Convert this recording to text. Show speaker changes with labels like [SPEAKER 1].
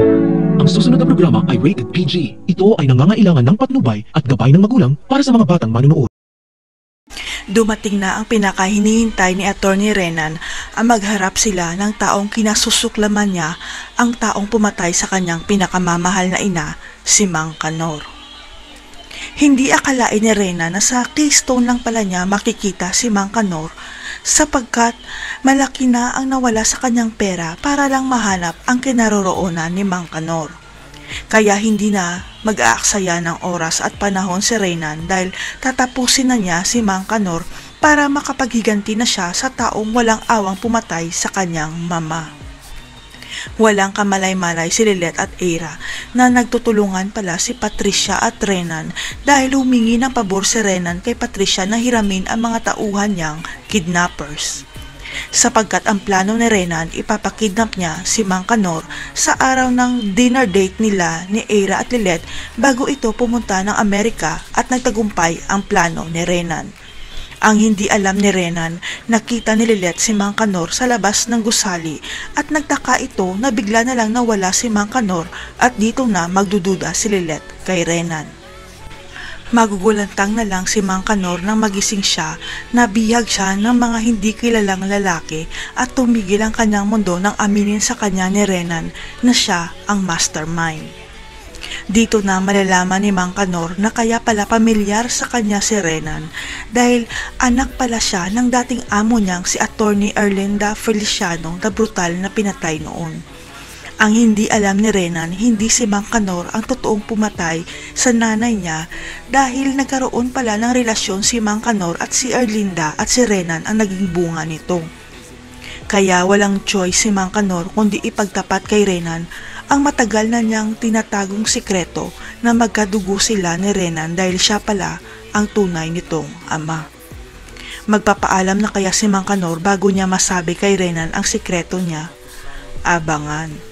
[SPEAKER 1] Ang susunod na programa ay rated PG. Ito ay nangangailangan ng patnubay at gabay ng magulang para sa mga batang manunood.
[SPEAKER 2] Dumating na ang pinakahinihintay ni Attorney Renan, ang magharap sila ng taong kinasusuklaman niya, ang taong pumatay sa kanyang pinakamamahal na ina, si Mang Kanor. Hindi akalain ni Renan na sa keystone lang pala niya makikita si Mang Kanor, sapagkat malaki na ang nawala sa kanyang pera para lang mahanap ang kinaroroonan ni Mang Kanor. Kaya hindi na mag-aaksaya ng oras at panahon si Renan dahil tatapusin na niya si Mang Kanor para makapaghiganti na siya sa taong walang awang pumatay sa kanyang mama. Walang kamalay-malay si Lilet at Eira na nagtutulungan pala si Patricia at Renan dahil humingi ng pabor si Renan kay Patricia na hiramin ang mga tauhan niyang kidnappers. Sapagkat ang plano ni Renan, ipapakidnap niya si Mang Kanor sa araw ng dinner date nila ni Eira at Lilet bago ito pumunta ng Amerika at nagtagumpay ang plano ni Renan. Ang hindi alam ni Renan, nakita ni Lilet si Mang Kanor sa labas ng gusali at nagtaka ito na bigla na lang nawala si Mang Kanor at dito na magdududa si Lilet kay Renan. Magugulantang na lang si Mang Kanor nang magising siya, nabihag siya ng mga hindi kilalang lalaki at tumigil ang kanyang mundo nang aminin sa kanya ni Renan na siya ang mastermind. Dito na malalaman ni Mang Kanor na kaya pala pamilyar sa kanya si Renan dahil anak pala siya ng dating amo niyang si Attorney Erlinda Feliciano na brutal na pinatay noon. Ang hindi alam ni Renan, hindi si Mang Kanor ang totoong pumatay sa nanay niya dahil nagkaroon pala ng relasyon si Mang Kanor at si Erlinda at si Renan ang naging bunga nito. Kaya walang choice si Mang Kanor kundi ipagtapat kay Renan ang matagal na niyang tinatagong sikreto na magkadugo sila ni Renan dahil siya pala ang tunay nitong ama. Magpapaalam na kaya si Mang Kanor bago niya masabi kay Renan ang sikreto niya? Abangan.